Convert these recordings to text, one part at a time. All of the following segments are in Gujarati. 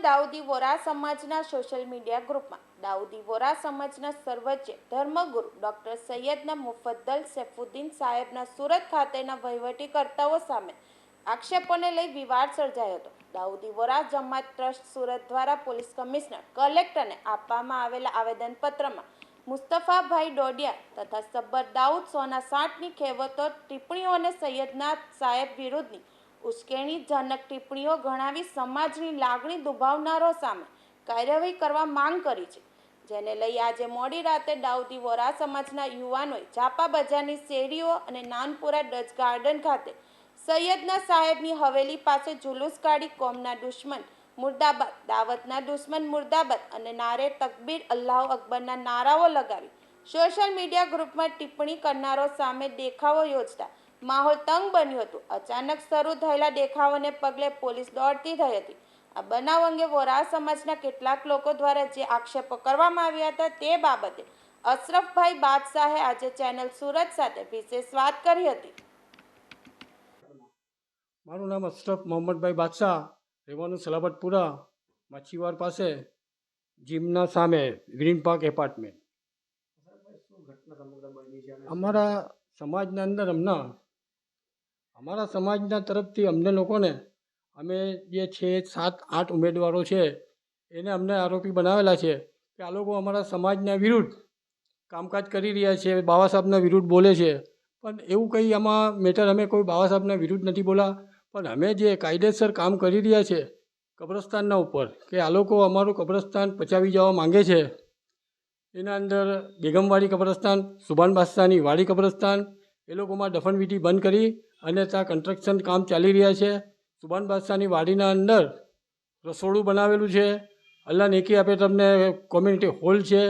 દાઉદી વોરા સમાજના સોશિયલ મીડિયા ગ્રુપમાં દાઉદી વોરા સમાજના સર્વોચ્ચ ધર્મગુરુ ડોક્ટર સૈયદના મુફદ્દલ સૈફુદ્દીન સાહેબના સુરત ખાતેના વહીવટીકર્તાઓ સામે આક્ષેપોને લઈ વિવાદ સર્જાયો હતો. દાઉદી વોરા જમાત ટ્રસ્ટ સુરત દ્વારા પોલીસ કમિશનર કલેક્ટરને આપવામાં આવેલા આવેદનપત્રમાં મુસ્તફાભાઈ ડોડિયા તથા સબ્બર દાઉદ સોના 60ની કહેવતો ટિપ્પણીઓને સૈયદના સાહેબ વિરુદ્ધની ઉશ્કેરણીજનક ટિપ્પણીઓ ગણાવી સમાજની લાગણી દુભાવનારો સામે કાર્યવાહી કરવા માંગ કરી છે, જેને લઈ આજે મોડી રાતે દાઉદી વોરા સમાજના યુવાનોએ જાપા બજારની શેરીઓ અને નાનપુરા ડચ ગાર્ડન ખાતે સૈયદના સાહેબની હવેલી પાસે જુલુસ કાઢી કોમના દુશ્મન મુર્દાબાદ, દાવતના દુશ્મન મુર્દાબાદ અને નારે તકબીર અલ્લાહુ અકબરના નારાઓ લગાવી સોશિયલ મીડિયા ગ્રુપમાં ટિપ્પણી કરનારો સામે દેખાવો યોજતા માહોલ તંગ બન્યું હતું. અચાનક શરૂ થયેલા દેખાવોને પગલે પોલીસ દોડતી થઈ હતી. આ બનાવ અંગે વોરા સમાજના કેટલાક લોકો દ્વારા જે આક્ષેપો કરવામાં આવ્યા હતા તે બાબતે અશરફભાઈ બાદશાહે આજે ચેનલ સુરત સાથે વિશેષ વાત કરી હતી. મારું નામ અશરફ મોહમ્મદભાઈ બાદશાહ, રહેવાનું સલાબતપુરા, માછીવાર પાસે, જીમના સામે, ગ્રીન પાર્ક એપાર્ટમેન્ટ. અમારા સમાજના અંદર અમારા સમાજના તરફથી અમને લોકોને અમે જે છે 7-8 ઉમેદવારો છે એને અમને આરોપી બનાવેલા છે કે આ લોકો અમારા સમાજના વિરુદ્ધ કામકાજ કરી રહ્યા છે, બાબા સાહેબના વિરુદ્ધ બોલે છે. પણ એવું કંઈ આમાં મેટર અમે કોઈ બાબા સાહેબના વિરુદ્ધ નથી બોલા, પણ અમે જે કાયદેસર કામ કરી રહ્યા છે કબ્રસ્તાનના ઉપર કે આ લોકો અમારું કબ્રસ્તાન પચાવી જવા માંગે છે. એના અંદર બેગમવાડી કબ્રસ્તાન, સુભાન બાદશાહની વાડી કબ્રસ્તાન એ લોકોમાં દફનવિધિ બંધ કરી અને ત્યાં કન્સ્ટ્રક્શન કામ ચાલી રહ્યા છે. સુભાન બાદશાહની વાડીના અંદર રસોડું બનાવેલું છે, અલ્લાહ નેકી આપે તમને કોમ્યુનિટી હોલ છે,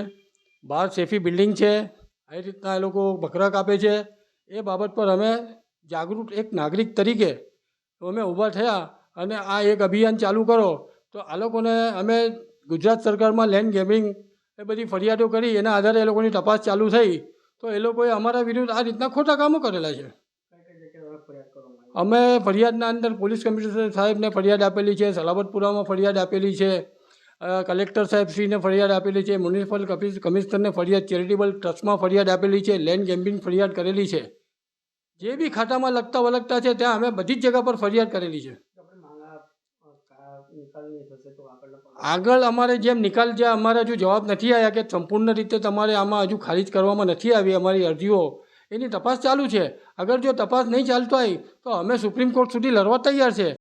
બહાર સેફી બિલ્ડિંગ છે. આવી રીતના એ લોકો બકરા કાપે છે. એ બાબત પર અમે જાગૃત એક નાગરિક તરીકે અમે ઊભા થયા અને આ એક અભિયાન ચાલુ કરો તો આ લોકોને અમે ગુજરાત સરકારમાં લેન્ડ ગેમિંગ એ બધી ફરિયાદો કરી, એના આધારે એ લોકોની તપાસ ચાલુ થઈ તો એ લોકોએ અમારા વિરુદ્ધ આ રીતના ખોટા કામો કરેલા છે. અમે ફરિયાદના અંદર પોલીસ કમિશનર સાહેબને ફરિયાદ આપેલી છે, સલાબતપુરામાં ફરિયાદ આપેલી છે, કલેક્ટર સાહેબશ્રીને ફરિયાદ આપેલી છે, મ્યુનિસિપલ કમિશનરને ફરિયાદ, ચેરિટેબલ ટ્રસ્ટમાં ફરિયાદ આપેલી છે, લેન્ડ ગેમ્બિંગ ફરિયાદ કરેલી છે. જે બી ખાતામાં લગતા વલગતા છે ત્યાં અમે બધી જ જગ્યા પર ફરિયાદ કરેલી છે. આગળ અમારે જેમ નિકાલ જે અમારા હજુ જવાબ નથી આવ્યા કે સંપૂર્ણ રીતે તમારે આમાં હજુ ખારિજ કરવામાં નથી આવી અમારી અરજીઓ, એની તપાસ ચાલુ છે. અગર જો તપાસ નહીં ચાલતો હોય તો અમે સુપ્રીમ કોર્ટ સુધી લડવા તૈયાર છે.